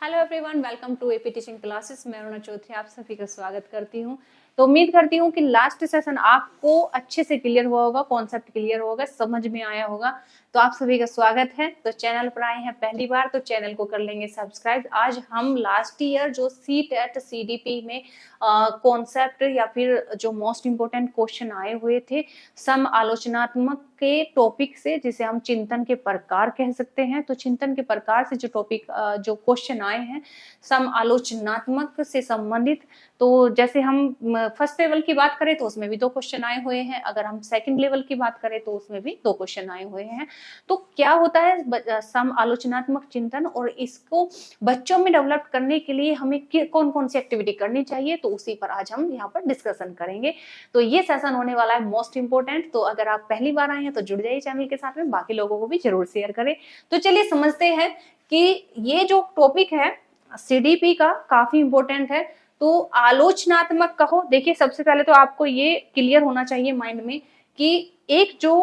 Hello everyone, welcome to AP teaching classes. मैं अरुणा चौधरी आप सभी का स्वागत करती हूँ। तो उम्मीद करती हूँ कि लास्ट सेशन आपको अच्छे से क्लियर हुआ होगा, कॉन्सेप्ट क्लियर होगा, समझ में आया होगा। तो आप सभी का स्वागत है। तो चैनल पर आए हैं पहली बार तो चैनल को कर लेंगे सब्सक्राइब। आज हम लास्ट ईयर जो सीटेट सीडीपी में कॉन्सेप्ट या फिर जो मोस्ट इम्पोर्टेंट क्वेश्चन आए हुए थे सम आलोचनात्मक के टॉपिक से, जिसे हम चिंतन के प्रकार कह सकते हैं। तो चिंतन के प्रकार से जो टॉपिक जो क्वेश्चन आए हैं सम आलोचनात्मक से संबंधित, तो जैसे हम फर्स्ट लेवल की बात करें तो उसमें भी 2 क्वेश्चन आए हुए हैं। अगर हम सेकंड लेवल की बात करें तो उसमें भी 2 क्वेश्चन आए हुए हैं। तो क्या होता है सम आलोचनात्मक चिंतन, और इसको बच्चों में डेवलप करने के लिए हमें कौन कौन सी एक्टिविटी करनी चाहिए, तो उसी पर आज हम यहाँ पर डिस्कशन करेंगे। तो ये सेशन होने वाला है मोस्ट इंपोर्टेंट। तो अगर आप पहली बार आए हैं तो जुड़ जाइए चैनल के साथ में, बाकी लोगों को भी जरूर शेयर करें। तो चलिए समझते हैं कि ये जो टॉपिक है सीडीपी का काफी इंपॉर्टेंट है। तो आलोचनात्मक कहो, देखिए सबसे पहले तो आपको ये क्लियर होना चाहिए माइंड में कि एक जो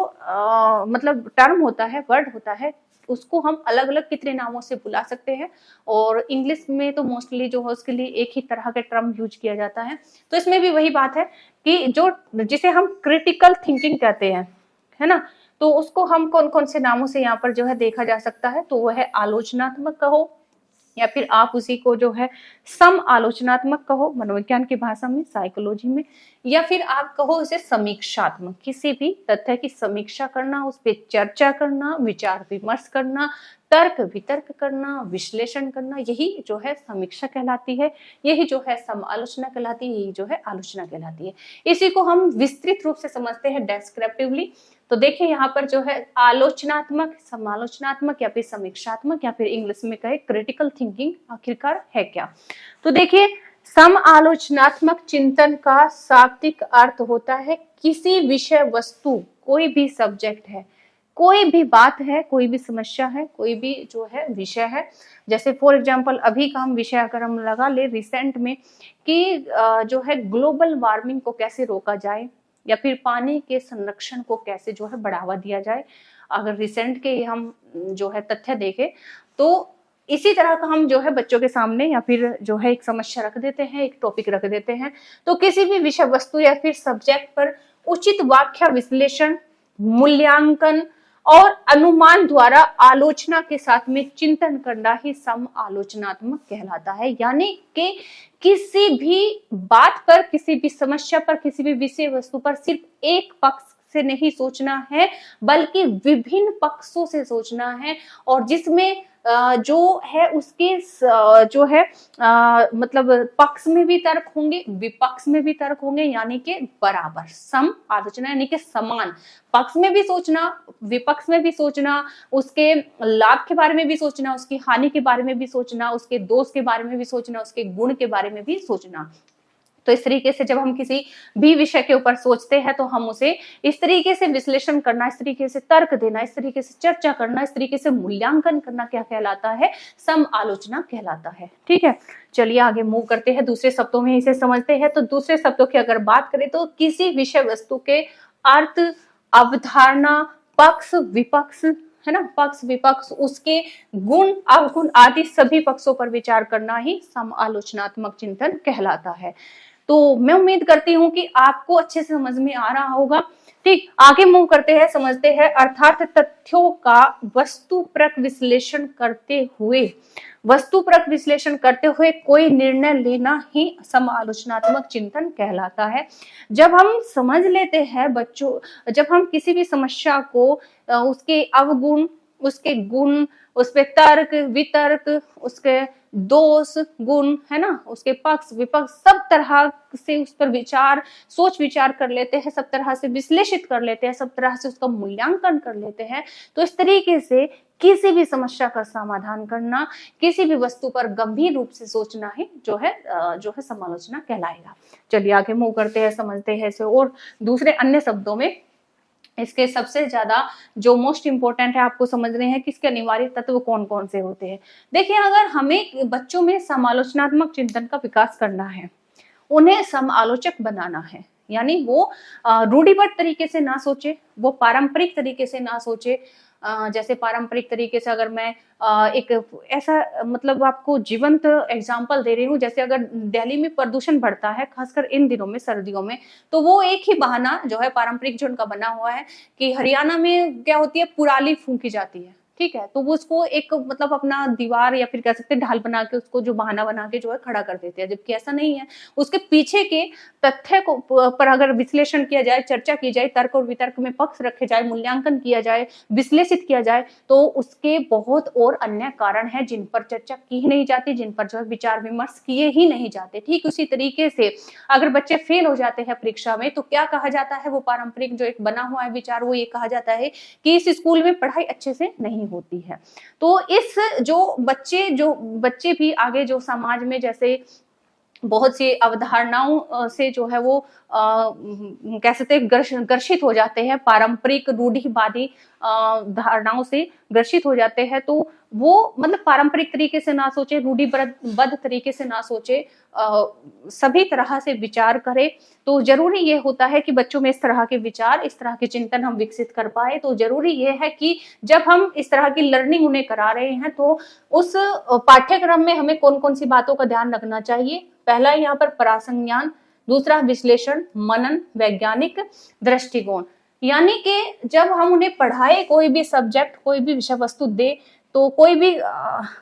मतलब टर्म होता है, वर्ड होता है, उसको हम अलग अलग कितने नामों से बुला सकते हैं। और इंग्लिश में तो मोस्टली जो है उसके लिए एक ही तरह के टर्म यूज किया जाता है। तो इसमें भी वही बात है कि जो जिसे हम क्रिटिकल थिंकिंग कहते हैं, है ना, तो उसको हम कौन कौन से नामों से यहाँ पर जो है देखा जा सकता है। तो वह है आलोचनात्मक कहो, या फिर आप उसी को जो है सम आलोचनात्मक कहो मनोविज्ञान की भाषा में, साइकोलॉजी में, या फिर आप कहो इसे समीक्षात्मक। किसी भी तथ्य की समीक्षा करना, उस पर चर्चा करना, विचार विमर्श करना, तर्क वितर्क करना, विश्लेषण करना, यही जो है समीक्षा कहलाती है। यही जो है सम आलोचना कहलाती है, यही जो है आलोचना कहलाती है। इसी को हम विस्तृत रूप से समझते हैं डेस्क्रिप्टिवली। तो देखिए यहाँ पर जो है आलोचनात्मक, समालोचनात्मक, या फिर समीक्षात्मक, या फिर इंग्लिश में कहे क्रिटिकल थिंकिंग आखिरकार है क्या। तो देखिए सम आलोचनात्मक चिंतन का शाब्दिक अर्थ होता है किसी विषय वस्तु, कोई भी सब्जेक्ट है, कोई भी बात है, कोई भी समस्या है, कोई भी जो है विषय है। जैसे फॉर एग्जांपल अभी का हम विषय अगर हम लगा ले रिसेंट में कि जो है ग्लोबल वार्मिंग को कैसे रोका जाए, या फिर पानी के संरक्षण को कैसे जो है बढ़ावा दिया जाए। अगर रिसेंट के हम जो है तथ्य देखें तो इसी तरह का हम जो है बच्चों के सामने या फिर जो है एक समस्या रख देते हैं, एक टॉपिक रख देते हैं। तो किसी भी विषय वस्तु या फिर सब्जेक्ट पर उचित व्याख्या, विश्लेषण, मूल्यांकन और अनुमान द्वारा आलोचना के साथ में चिंतन करना ही सम आलोचनात्मक कहलाता है। यानी कि किसी भी बात पर, किसी भी समस्या पर, किसी भी विषय वस्तु पर सिर्फ एक पक्ष से नहीं सोचना है, बल्कि विभिन्न पक्षों से सोचना है। और जिसमें जो है उसके जो है मतलब पक्ष में भी तर्क होंगे, विपक्ष में भी तर्क होंगे, यानी कि बराबर सम आलोचना, यानी कि समान। पक्ष में भी सोचना, विपक्ष में भी सोचना, उसके लाभ के बारे में भी सोचना, उसकी हानि के बारे में भी सोचना, उसके दोष के बारे में भी सोचना, उसके गुण के बारे में भी सोचना। तो इस तरीके से जब हम किसी भी विषय के ऊपर सोचते हैं तो हम उसे इस तरीके से विश्लेषण करना, इस तरीके से तर्क देना, इस तरीके से चर्चा करना, इस तरीके से मूल्यांकन करना क्या कहलाता है, सम आलोचना कहलाता है। ठीक है, चलिए आगे मूव करते हैं, दूसरे शब्दों में इसे समझते हैं। तो दूसरे शब्दों की अगर बात करें तो किसी विषय वस्तु के अर्थ, अवधारणा, पक्ष विपक्ष, है ना, पक्ष विपक्ष, उसके गुण अवगुण आदि सभी पक्षों पर विचार करना ही सम आलोचनात्मक चिंतन कहलाता है। तो मैं उम्मीद करती हूँ कि आपको अच्छे से समझ में आ रहा होगा। ठीक, आगे मूव करते हैं, समझते हैं। अर्थात तथ्यों का वस्तुपरक विश्लेषण करते हुए कोई निर्णय लेना ही सम आलोचनात्मक चिंतन कहलाता है। जब हम समझ लेते हैं बच्चों, जब हम किसी भी समस्या को उसके अवगुण, उसके गुण, उस पे तर्क वितर्क, उसके दोष गुण, है ना, उसके पक्ष विपक्ष, सब तरह से उस पर विचार, सोच विचार कर लेते हैं, सब तरह से विश्लेषित कर लेते हैं, सब तरह से उसका मूल्यांकन कर लेते हैं। तो इस तरीके से किसी भी समस्या का समाधान करना, किसी भी वस्तु पर गंभीर रूप से सोचना ही जो है समालोचना कहलाएगा। चलिए आगे मूव करते हैं, समझते हैं इसे और दूसरे अन्य शब्दों में। इसके सबसे ज्यादा जो मोस्ट इंपोर्टेंट है आपको समझने हैं कि इसके अनिवार्य तत्व कौन कौन से होते हैं। देखिए, अगर हमें बच्चों में समालोचनात्मक चिंतन का विकास करना है, उन्हें समालोचक बनाना है, यानी वो रूढ़िबद्ध तरीके से ना सोचे, वो पारंपरिक तरीके से ना सोचे, जैसे पारंपरिक तरीके से अगर मैं एक ऐसा मतलब आपको जीवंत एग्जांपल दे रही हूँ, जैसे अगर दिल्ली में प्रदूषण बढ़ता है खासकर इन दिनों में सर्दियों में, तो वो एक ही बहाना जो है पारंपरिक जो उनका बना हुआ है कि हरियाणा में क्या होती है, पुराली फूंकी जाती है, ठीक है, तो वो उसको एक मतलब अपना दीवार या फिर कह सकते हैं ढाल बना के उसको जो बहाना बना के जो है खड़ा कर देते हैं, जबकि ऐसा नहीं है। उसके पीछे के तथ्य को पर अगर विश्लेषण किया जाए, चर्चा की जाए, तर्क और वितर्क में पक्ष रखे जाए, मूल्यांकन किया जाए, विश्लेषित किया जाए, तो उसके बहुत और अन्य कारण है जिन पर चर्चा की ही नहीं जाती, जिन पर जो है विचार विमर्श किए ही नहीं जाते। ठीक उसी तरीके से अगर बच्चे फेल हो जाते हैं परीक्षा में तो क्या कहा जाता है, वो पारंपरिक जो एक बना हुआ है विचार, वो ये कहा जाता है कि इस स्कूल में पढ़ाई अच्छे से नहीं होती है। तो इस जो बच्चे भी आगे जो समाज में जैसे बहुत सी अवधारणाओं से जो है वो कह सकते हैं ग्रसित हो जाते हैं, पारंपरिक रूढ़िवादी धारणाओं से ग्रसित हो जाते हैं, तो वो मतलब पारंपरिक तरीके से ना सोचे, रूढ़िबद्ध तरीके से ना सोचे, सभी तरह से विचार करे। तो जरूरी ये होता है कि बच्चों में इस तरह के विचार, इस तरह के चिंतन हम विकसित कर पाए। तो जरूरी ये है कि जब हम इस तरह की लर्निंग उन्हें करा रहे हैं तो उस पाठ्यक्रम में हमें कौन कौन सी बातों का ध्यान रखना चाहिए। पहला यहाँ पर प्रासंज्ञान, दूसरा विश्लेषण, मनन, वैज्ञानिक दृष्टिकोण। यानी कि जब हम उन्हें पढ़ाए कोई भी सब्जेक्ट, कोई भी विषय वस्तु दे, तो कोई भी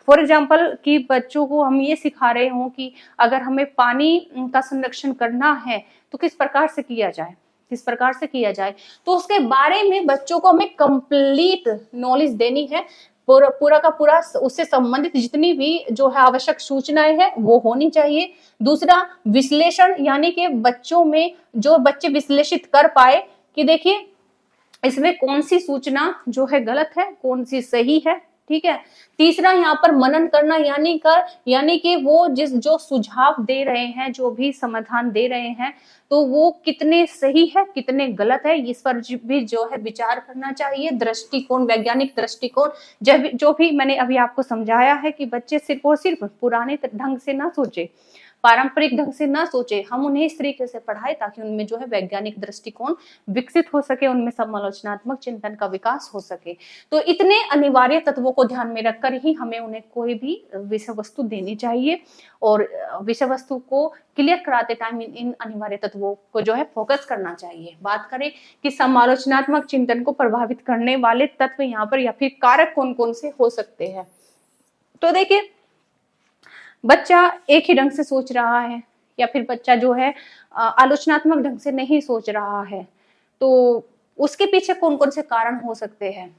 फॉर एग्जाम्पल कि बच्चों को हम ये सिखा रहे हों कि अगर हमें पानी का संरक्षण करना है तो किस प्रकार से किया जाए, किस प्रकार से किया जाए, तो उसके बारे में बच्चों को हमें कंप्लीट नॉलेज देनी है। पूरा का पूरा उससे संबंधित जितनी भी जो है आवश्यक सूचनाएं हैं वो होनी चाहिए। दूसरा विश्लेषण, यानी कि बच्चों में जो बच्चे विश्लेषित कर पाए कि देखिए इसमें कौन सी सूचना जो है गलत है, कौन सी सही है, ठीक है। तीसरा यहाँ पर मनन करना, यानी कि वो जो सुझाव दे रहे हैं, जो भी समाधान दे रहे हैं, तो वो कितने सही है, कितने गलत है, इस पर भी जो है विचार करना चाहिए। दृष्टिकोण, वैज्ञानिक दृष्टिकोण, जो भी मैंने अभी आपको समझाया है कि बच्चे सिर्फ और सिर्फ पुराने ढंग से ना सोचे, पारंपरिक ढंग से ना सोचे, हम उन्हें इस तरीके से पढ़ाए ताकि उनमें जो है वैज्ञानिक दृष्टिकोण विकसित हो सके, उनमें समालोचनात्मक चिंतन का विकास हो सके। तो इतने अनिवार्य तत्वों को ध्यान में रखकर ही हमें उन्हें कोई भी विषय वस्तु देनी चाहिए, और विषय वस्तु को क्लियर कराते टाइम इन अनिवार्य तत्वों को जो है फोकस करना चाहिए। बात करें कि समालोचनात्मक चिंतन को प्रभावित करने वाले तत्व यहाँ पर या फिर कारक कौन कौन से हो सकते हैं, तो देखिए बच्चा एक ही ढंग से सोच रहा है या फिर बच्चा जो है आलोचनात्मक ढंग से नहीं सोच रहा है, तो उसके पीछे कौन कौन से कारण हो सकते हैं।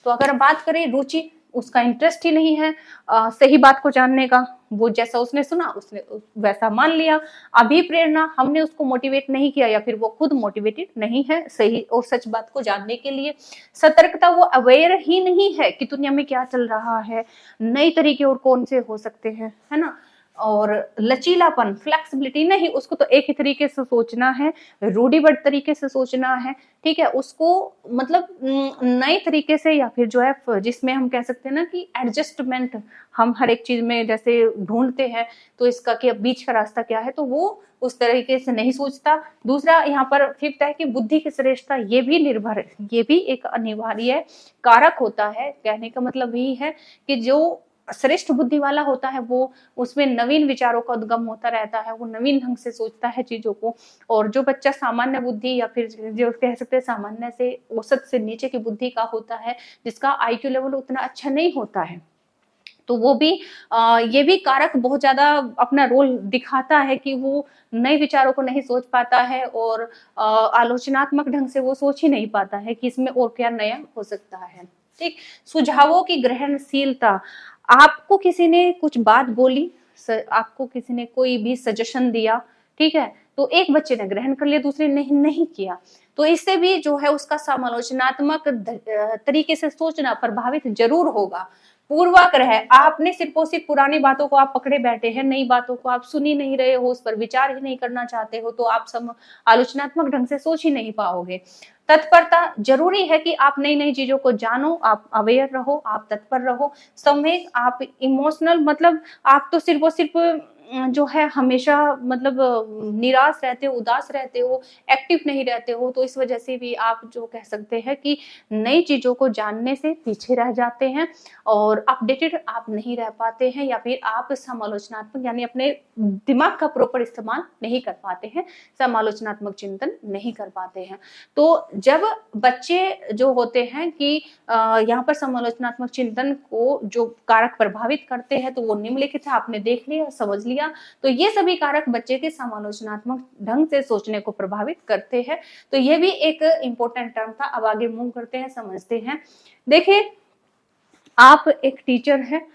तो अगर बात करें रुचि, उसका इंटरेस्ट ही नहीं है सही बात को जानने का, वो जैसा उसने सुना उसने वैसा मान लिया। अभिप्रेरणा, हमने उसको मोटिवेट नहीं किया या फिर वो खुद मोटिवेटेड नहीं है सही और सच बात को जानने के लिए। सतर्कता, वो अवेयर ही नहीं है कि दुनिया में क्या चल रहा है, नए तरीके और कौन से हो सकते हैं, है ना। और लचीलापन, फ्लेक्सिबिलिटी नहीं, उसको तो एक ही तरीके से सोचना है, रूढ़िबद्ध तरीके से सोचना है, ठीक है। उसको मतलब नए तरीके से या फिर जो है जिसमें हम कह सकते हैं ना कि एडजस्टमेंट हम हर एक चीज में जैसे ढूंढते हैं, तो इसका क्या बीच का रास्ता क्या है, तो वो उस तरीके से नहीं सोचता। दूसरा यहाँ पर फिफ्थ है कि बुद्धि की श्रेष्ठता, ये भी एक अनिवार्य कारक होता है। कहने का मतलब यही है कि जो श्रेष्ठ बुद्धि वाला होता है वो उसमें नवीन विचारों का उद्गम होता रहता है, वो नवीन ढंग से सोचता है चीजों को। और जो बच्चा सामान्य बुद्धि या फिर जो कह सकते हैं सामान्य से औसत से नीचे की बुद्धि का होता है, जिसका आईक्यू लेवल उतना अच्छा नहीं होता है, तो वो भी ये भी कारक बहुत ज्यादा अपना रोल दिखाता है कि वो नए विचारों को नहीं सोच पाता है और आलोचनात्मक ढंग से वो सोच ही नहीं पाता है कि इसमें और क्या नया हो सकता है। ठीक, सुझावों की ग्रहणशीलता, आपको किसी ने कुछ बात बोली, आपको किसी ने कोई भी सजेशन दिया, ठीक है, तो एक बच्चे ने ग्रहण कर लिया, दूसरे ने नहीं किया, तो इससे भी जो है उसका समालोचनात्मक तरीके से सोचना प्रभावित जरूर होगा। पूर्वाग्रह, आपने सिर्फ और सिर्फ पुरानी बातों को आप पकड़े बैठे हैं, नई बातों को आप सुन ही नहीं रहे हो, उस पर विचार ही नहीं करना चाहते हो, तो आप आलोचनात्मक ढंग से सोच ही नहीं पाओगे। तत्परता, जरूरी है कि आप नई नई चीजों को जानो, आप अवेयर रहो, आप तत्पर रहो। संवेग, आप इमोशनल, मतलब आप तो सिर्फ और सिर्फ जो है हमेशा मतलब निराश रहते हो, उदास रहते हो, एक्टिव नहीं रहते हो, तो इस वजह से भी आप जो कह सकते हैं कि नई चीजों को जानने से पीछे रह जाते हैं और अपडेटेड आप नहीं रह पाते हैं, या फिर आप समालोचनात्मक यानी अपने दिमाग का प्रॉपर इस्तेमाल नहीं कर पाते हैं, समालोचनात्मक चिंतन नहीं कर पाते हैं। तो जब बच्चे जो होते हैं कि यहाँ पर समालोचनात्मक चिंतन को जो कारक प्रभावित करते हैं तो वो निम्नलिखित है, आपने देख लिया, समझ लिया। तो ये सभी कारक बच्चे के समालोचनात्मक ढंग से सोचने को प्रभावित करते हैं। तो ये भी एक इंपॉर्टेंट टर्म था। अब आगे मूव करते हैं, समझते हैं। देखिए, आप एक टीचर हैं,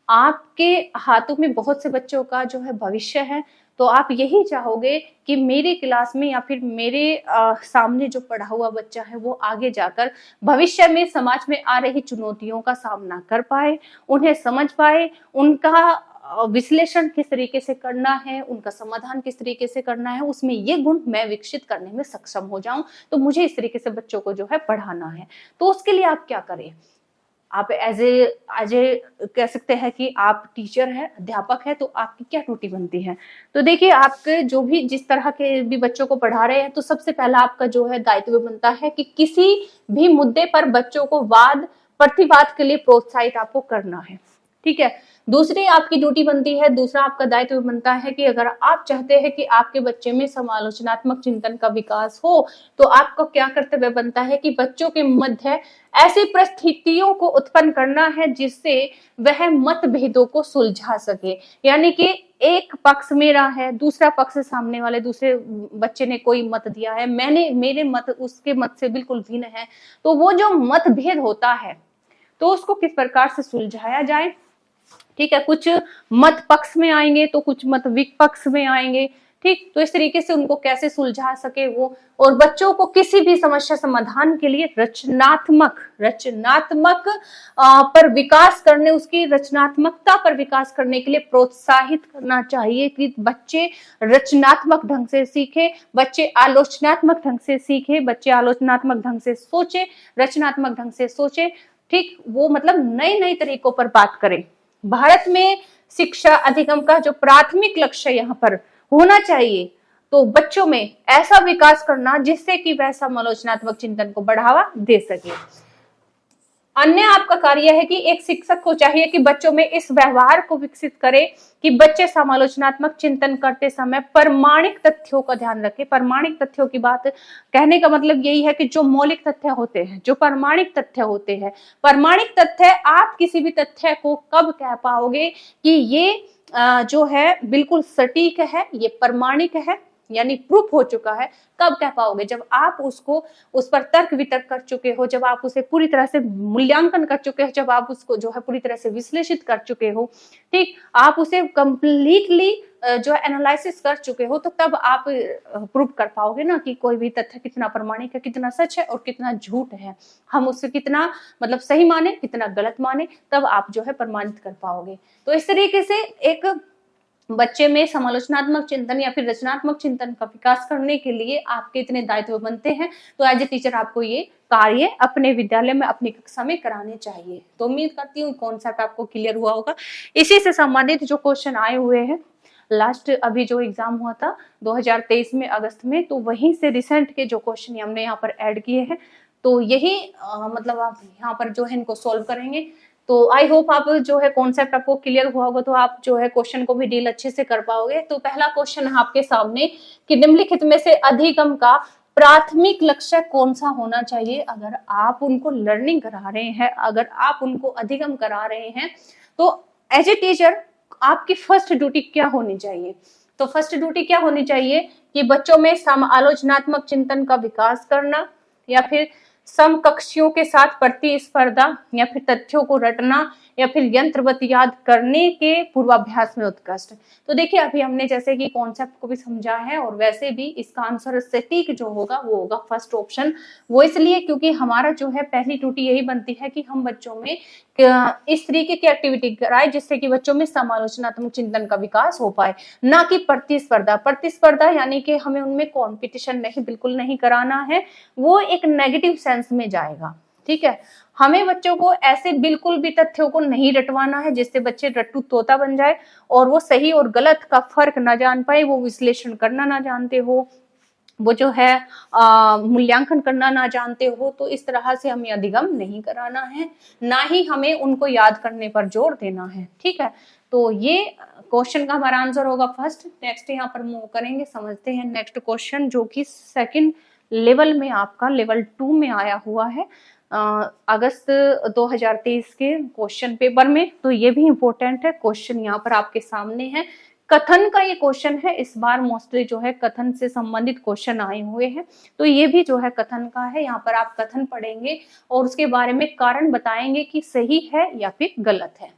आपके हाथों में बहुत से बच्चों का जो है भविष्य है, तो आप यही चाहोगे कि मेरी क्लास में या फिर मेरे सामने जो पढ़ा हुआ बच्चा है वो आगे जाकर भविष्य में समाज में आ रही चुनौतियों का सामना कर पाए, उन्हें समझ पाए, उनका विश्लेषण किस तरीके से करना है, उनका समाधान किस तरीके से करना है, उसमें ये गुण मैं विकसित करने में सक्षम हो जाऊं। तो मुझे इस तरीके से बच्चों को जो है पढ़ाना है। तो उसके लिए आप क्या करें? आप एज ए कह सकते हैं कि आप टीचर है, अध्यापक है, तो आपकी क्या ड्यूटी बनती है? तो देखिए, आपके जो भी जिस तरह के भी बच्चों को पढ़ा रहे हैं, तो सबसे पहला आपका जो है दायित्व बनता है कि किसी भी मुद्दे पर बच्चों को वाद प्रतिवाद के लिए प्रोत्साहित आपको करना है। ठीक है। दूसरी आपकी ड्यूटी बनती है, दूसरा आपका दायित्व बनता है कि अगर आप चाहते हैं कि आपके बच्चे में समालोचनात्मक चिंतन का विकास हो, तो आपका क्या कर्तव्य बनता है कि बच्चों के मध्य ऐसी परिस्थितियों को उत्पन्न करना है जिससे वह मतभेदों को सुलझा सके। यानी कि एक पक्ष मेरा है, दूसरा पक्ष सामने वाले दूसरे बच्चे ने कोई मत दिया है, मेरे मत उसके मत से बिल्कुल भिन्न है, तो वो जो मतभेद होता है तो उसको किस प्रकार से सुलझाया जाए। ठीक है, कुछ मत पक्ष में आएंगे तो कुछ मत विपक्ष में आएंगे। ठीक, तो इस तरीके से उनको कैसे सुलझा सके वो, और बच्चों को किसी भी समस्या समाधान के लिए रचनात्मक पर विकास करने, उसकी रचनात्मकता पर विकास करने के लिए प्रोत्साहित करना चाहिए कि बच्चे रचनात्मक ढंग से सीखे, बच्चे आलोचनात्मक ढंग से सीखे, बच्चे आलोचनात्मक ढंग से सोचे, रचनात्मक ढंग से सोचे। ठीक, वो मतलब नए नए तरीकों पर बात करें। भारत में शिक्षा अधिगम का जो प्राथमिक लक्ष्य यहाँ पर होना चाहिए, तो बच्चों में ऐसा विकास करना जिससे कि वह समालोचनात्मक चिंतन को बढ़ावा दे सके। अन्य आपका कार्य है कि एक शिक्षक को चाहिए कि बच्चों में इस व्यवहार को विकसित करे कि बच्चे समालोचनात्मक चिंतन करते समय प्रामाणिक तथ्यों का ध्यान रखें। प्रामाणिक तथ्यों की बात कहने का मतलब यही है कि जो मौलिक तथ्य होते हैं, जो प्रामाणिक तथ्य होते हैं, प्रामाणिक तथ्य, आप किसी भी तथ्य को कब कह पाओगे कि ये जो है बिल्कुल सटीक है, ये प्रामाणिक है, यानी प्रूफ हो चुका है, कब कह पाओगे? जब आप उसको उस पर तर्क वितर्क कर चुके हो, जब आप उसे पूरी तरह से मूल्यांकन कर चुके हो, जब आप उसको जो है पूरी तरह से विश्लेषित कर चुके हो। ठीक, आप उसे कंप्लीटली जो है एनालिसिस कर चुके हो, तो तब आप प्रूव कर पाओगे ना कि कोई भी तथ्य कितना प्रामाणिक है, कितना सच है और कितना झूठ है, हम उससे कितना मतलब सही माने, कितना गलत माने, तब आप जो है प्रमाणित कर पाओगे। तो इस तरीके से एक बच्चे में समालोचनात्मक चिंतन या फिर रचनात्मक चिंतन का विकास करने के लिए आपके इतने दायित्व बनते हैं। तो एज ए टीचर आपको ये कार्य अपने विद्यालय में, अपनी कक्षा में कराने चाहिए। तो उम्मीद करती हूँ कॉन्सेप्ट आपको क्लियर हुआ होगा। इसी से संबंधित जो क्वेश्चन आए हुए हैं, लास्ट अभी जो एग्जाम हुआ था 2023 में अगस्त में, तो वहीं से रिसेंट के जो क्वेश्चन हमने यहाँ पर ऐड किए हैं, तो यही मतलब आप यहाँ पर जो है इनको सोल्व करेंगे। तो आई होप आप जो है कॉन्सेप्ट आपको क्लियर हुआ होगा, तो आप जो है क्वेश्चन को भी डील अच्छे से कर पाओगे। तो पहला क्वेश्चन है आपके सामने कि निम्नलिखित में से अधिगम का प्राथमिक लक्ष्य कौन सा होना चाहिए? अगर आप उनको लर्निंग करा रहे हैं, अगर आप उनको अधिगम करा रहे हैं, तो एज ए टीचर आपकी फर्स्ट ड्यूटी क्या होनी चाहिए? तो फर्स्ट ड्यूटी क्या होनी चाहिए कि बच्चों में समालोचनात्मक चिंतन का विकास करना, या फिर समकक्षियों के साथ प्रतिस्पर्धा, या फिर तथ्यों को रटना, या फिर यंत्रवत याद करने के पूर्वाभ्यास में उत्कृष्ट। तो देखिए, अभी हमने जैसे कि कॉन्सेप्ट को भी समझा है, और वैसे भी इसका आंसर सटीक जो होगा वो होगा फर्स्ट ऑप्शन। वो इसलिए क्योंकि हमारा जो है पहली ड्यूटी यही बनती है कि हम बच्चों में इस तरीके की एक्टिविटी कराए जिससे कि बच्चों में समालोचनात्मक चिंतन का विकास हो पाए, ना कि प्रतिस्पर्धा। प्रतिस्पर्धा यानी कि हमें उनमें कॉम्पिटिशन नहीं, बिल्कुल नहीं कराना है, वो एक नेगेटिव सेंस में जाएगा। ठीक है। हमें बच्चों को ऐसे बिल्कुल भी तथ्यों को नहीं रटवाना है जिससे बच्चे रट्टू तोता बन जाए और वो सही और गलत का फर्क ना जान पाए, वो विश्लेषण करना ना जानते हो, वो जो है मूल्यांकन करना ना जानते हो। तो इस तरह से हमें अधिगम नहीं कराना है, ना ही हमें उनको याद करने पर जोर देना है, ठीक है। तो ये क्वेश्चन का हमारा आंसर होगा फर्स्ट। नेक्स्ट यहाँ पर मूव करेंगे, समझते हैं नेक्स्ट क्वेश्चन जो कि सेकंड लेवल में आपका लेवल 2 में आया हुआ है अगस्त 2023 के क्वेश्चन पेपर में। तो ये भी इंपॉर्टेंट है क्वेश्चन, यहाँ पर आपके सामने है। कथन का ये क्वेश्चन है, इस बार मोस्टली जो है कथन से संबंधित क्वेश्चन आए हुए हैं। तो ये भी जो है कथन का है, यहाँ पर आप कथन पढ़ेंगे और उसके बारे में कारण बताएंगे कि सही है या फिर गलत है।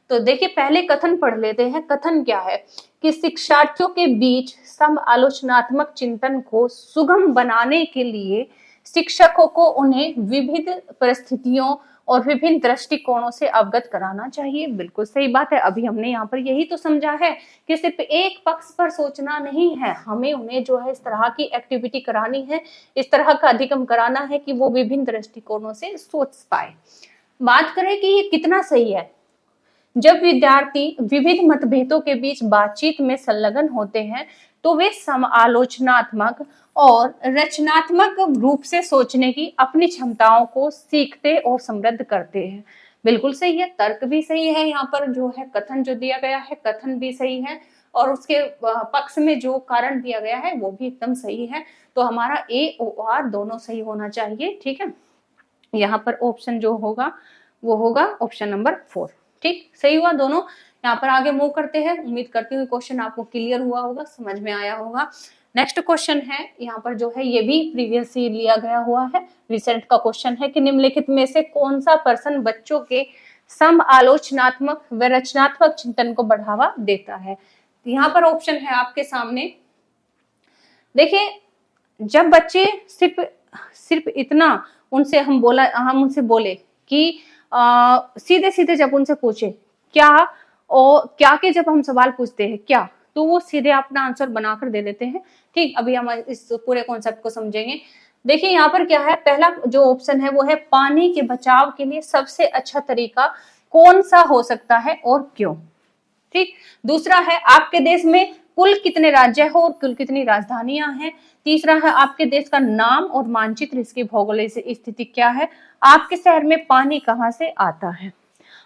तो देखिए पहले कथन पढ़ लेते हैं। कथन क्या है कि शिक्षार्थियों के बीच समालोचनात्मक चिंतन को सुगम बनाने के लिए शिक्षकों को उन्हें विविध परिस्थितियों और विभिन्न दृष्टिकोणों से अवगत कराना चाहिए। बिल्कुल सही बात है। अभी हमने यहाँ पर यही तो समझा है कि सिर्फ एक पक्ष पर सोचना नहीं है, हमें उन्हें जो है इस तरह की एक्टिविटी करानी है, इस तरह का अधिगम कराना है कि वो विभिन्न दृष्टिकोणों से सोच पाए। बात करें कि ये कितना सही है। जब विद्यार्थी विविध मतभेदों के बीच बातचीत में संलग्न होते हैं तो वे समालोचनात्मक और रचनात्मक रूप से सोचने की अपनी क्षमताओं को सीखते और समृद्ध करते हैं। बिल्कुल सही है, तर्क भी सही है, यहाँ पर जो है कथन जो दिया गया है कथन भी सही है और उसके पक्ष में जो कारण दिया गया है वो भी एकदम सही है। तो हमारा ए और आर दोनों सही होना चाहिए, ठीक है। यहाँ पर ऑप्शन जो होगा वो होगा ऑप्शन नंबर 4, ठीक, सही हुआ दोनों। यहाँ पर आगे मूव करते हैं। उम्मीद करती हूँ क्वेश्चन आपको क्लियर हुआ होगा, समझ में आया होगा। नेक्स्ट क्वेश्चन है यहाँ पर जो है ये भी प्रीवियस ही लिया गया हुआ है, रिसेंट का क्वेश्चन है कि निम्नलिखित में से कौन सा पर्सन बच्चों के समालोचनात्मक व रचनात्मक चिंतन को बढ़ावा देता है। यहाँ पर ऑप्शन है आपके सामने। देखिए जब बच्चे सिर्फ इतना उनसे हम उनसे बोले कि सीधे सीधे जब उनसे पूछे क्या और क्या के जब हम सवाल पूछते हैं क्या, तो वो सीधे अपना आंसर बनाकर दे देते हैं, ठीक। अभी हम इस पूरे कॉन्सेप्ट को समझेंगे। देखिए यहाँ पर क्या है, पहला जो ऑप्शन है वो है पानी के बचाव के लिए सबसे अच्छा तरीका कौन सा हो सकता है और क्यों, ठीक। दूसरा है आपके देश में कुल कितने राज्य हो और कुल कितनी राजधानियां हैं। तीसरा है आपके देश का नाम और मानचित्र, इसकी भौगोलिक स्थिति क्या है। आपके शहर में पानी कहाँ से आता है।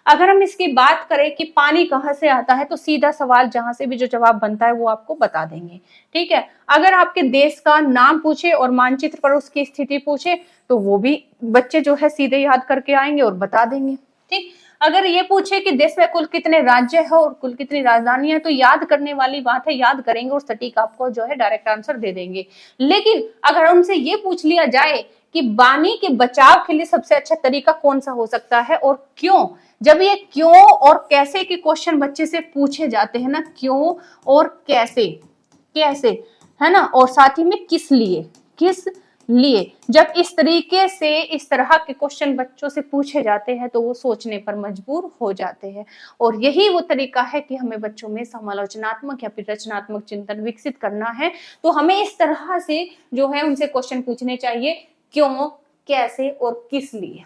अगर हम इसकी बात करें कि पानी कहाँ से आता है तो सीधा सवाल जहां से भी जो जवाब बनता है वो आपको बता देंगे, ठीक है। अगर आपके देश का नाम पूछे और मानचित्र पर उसकी स्थिति पूछे तो वो भी बच्चे जो है सीधे याद करके आएंगे और बता देंगे, ठीक। अगर ये पूछे कि देश में कुल कितने राज्य है और कुल कितनी राजधानियां, तो याद करने वाली बात है, याद करेंगे और सटीक आपको जो है डायरेक्ट आंसर दे देंगे। लेकिन अगर उनसे ये पूछ लिया जाए कि पानी के बचाव के लिए सबसे अच्छा तरीका कौन सा हो सकता है और क्यों, जब ये क्यों और कैसे के क्वेश्चन बच्चे से पूछे जाते हैं ना, क्यों और कैसे कैसे है ना, और साथ ही में किस लिए, जब इस तरीके से इस तरह के क्वेश्चन बच्चों से पूछे जाते हैं तो वो सोचने पर मजबूर हो जाते हैं। और यही वो तरीका है कि हमें बच्चों में समालोचनात्मक या फिर रचनात्मक चिंतन विकसित करना है। तो हमें इस तरह से जो है उनसे क्वेश्चन पूछने चाहिए, क्यों, कैसे और किस लिए।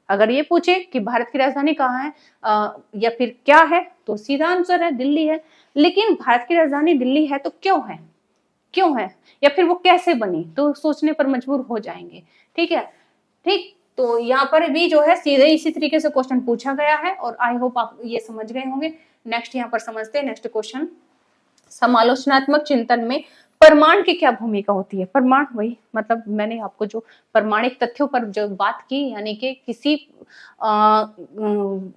अगर ये पूछे कि भारत की राजधानी कहाँ है या फिर क्या है, तो सीधा आंसर है दिल्ली है। लेकिन भारत की राजधानी दिल्ली है तो क्यों है या फिर वो कैसे बनी, तो सोचने पर मजबूर हो जाएंगे, ठीक है, ठीक। तो यहाँ पर भी जो है सीधे इसी तरीके से क्वेश्चन पूछा गया है और आई होप आप ये समझ गए होंगे। नेक्स्ट यहाँ पर समझते हैं नेक्स्ट क्वेश्चन। समालोचनात्मक चिंतन में प्रमाण की क्या भूमिका होती है। प्रमाण वही मतलब मैंने आपको जो प्रमाणिक तथ्यों पर जो बात की, यानी कि किसी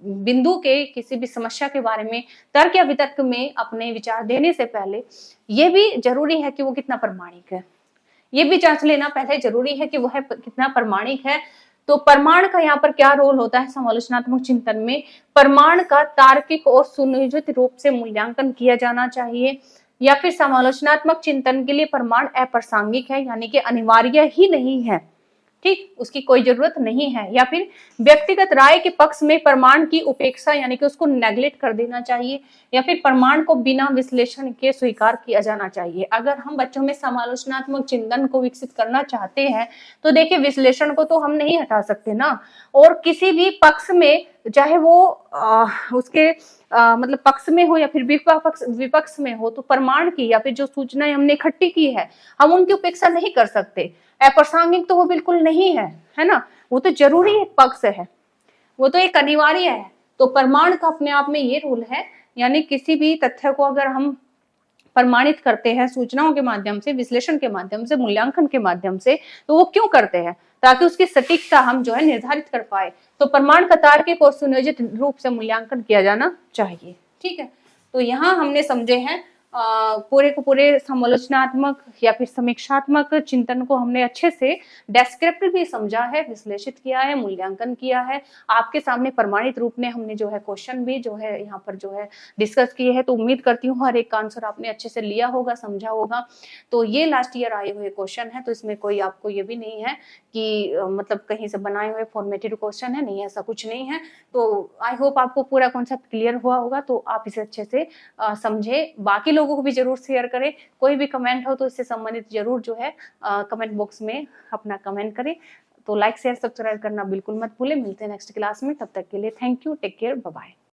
बिंदु के किसी भी समस्या के बारे में तर्क या वितर्क में अपने विचार देने से पहले ये भी जरूरी है कि वो कितना प्रमाणिक है, ये भी जांच लेना पहले जरूरी है कि वह कितना प्रमाणिक है। तो प्रमाण का यहाँ पर क्या रोल होता है समालोचनात्मक चिंतन में। प्रमाण का तार्किक और सुनियोजित रूप से मूल्यांकन किया जाना चाहिए, या फिर समालोचनात्मक चिंतन के लिए प्रमाण अप्रासंगिक है, यानी कि अनिवार्य ही नहीं है। ठीक, उसकी कोई जरूरत नहीं है। या फिर व्यक्तिगत राय के पक्ष में प्रमाण की उपेक्षा यानी कि उसको नेग्लेक्ट कर देना चाहिए, या फिर प्रमाण को बिना विश्लेषण के स्वीकार किया जाना चाहिए। अगर हम बच्चों में समालोचनात्मक चिंतन को विकसित करना चाहते हैं तो देखिए विश्लेषण को तो हम नहीं हटा सकते ना, और किसी भी पक्ष में चाहे वो उसके मतलब पक्ष में हो या फिर विपक्ष में हो, तो प्रमाण की या फिर जो सूचनाएं हमने इकट्ठी की है हम उनकी उपेक्षा नहीं कर सकते। अप्रासंगिक तो वो बिल्कुल नहीं है, है ना, वो तो जरूरी एक पक्ष है, वो तो एक अनिवार्य है। तो प्रमाण का अपने आप में ये रूल है, यानी किसी भी तथ्य को अगर हम प्रमाणित करते हैं सूचनाओं के माध्यम से, विश्लेषण के माध्यम से, मूल्यांकन के माध्यम से, तो वो क्यों करते हैं? ताकि उसकी सटीकता हम जो है निर्धारित कर पाए। तो प्रमाण का तार्किक और सुनियोजित रूप से मूल्यांकन किया जाना चाहिए। ठीक है, तो यहाँ हमने समझे हैं पूरे को पूरे समालोचनात्मक या फिर समीक्षात्मक चिंतन को हमने अच्छे से डेस्क्रिप्टिव भी समझा है, विश्लेषित किया है, मूल्यांकन किया है। आपके सामने प्रमाणित रूप में हमने जो है क्वेश्चन भी जो है यहाँ पर जो है डिस्कस किए हैं। तो उम्मीद करती हूँ हर एक का आंसर आपने अच्छे से लिया होगा, समझा होगा। तो ये लास्ट ईयर आए हुए क्वेश्चन है, तो इसमें कोई आपको ये भी नहीं है कि मतलब कहीं से बनाए हुए फॉर्मेटेड क्वेश्चन है, नहीं, ऐसा कुछ नहीं है। तो आई होप आपको पूरा कॉन्सेप्ट क्लियर हुआ होगा, तो आप इसे अच्छे से समझे। बाकी लोगों को भी जरूर शेयर करें। कोई भी कमेंट हो तो इससे संबंधित जरूर जो है कमेंट बॉक्स में अपना कमेंट करें। तो लाइक शेयर सब्सक्राइब करना बिल्कुल मत भूलें। मिलते हैं नेक्स्ट क्लास में, तब तक के लिए thank you, take care, bye bye.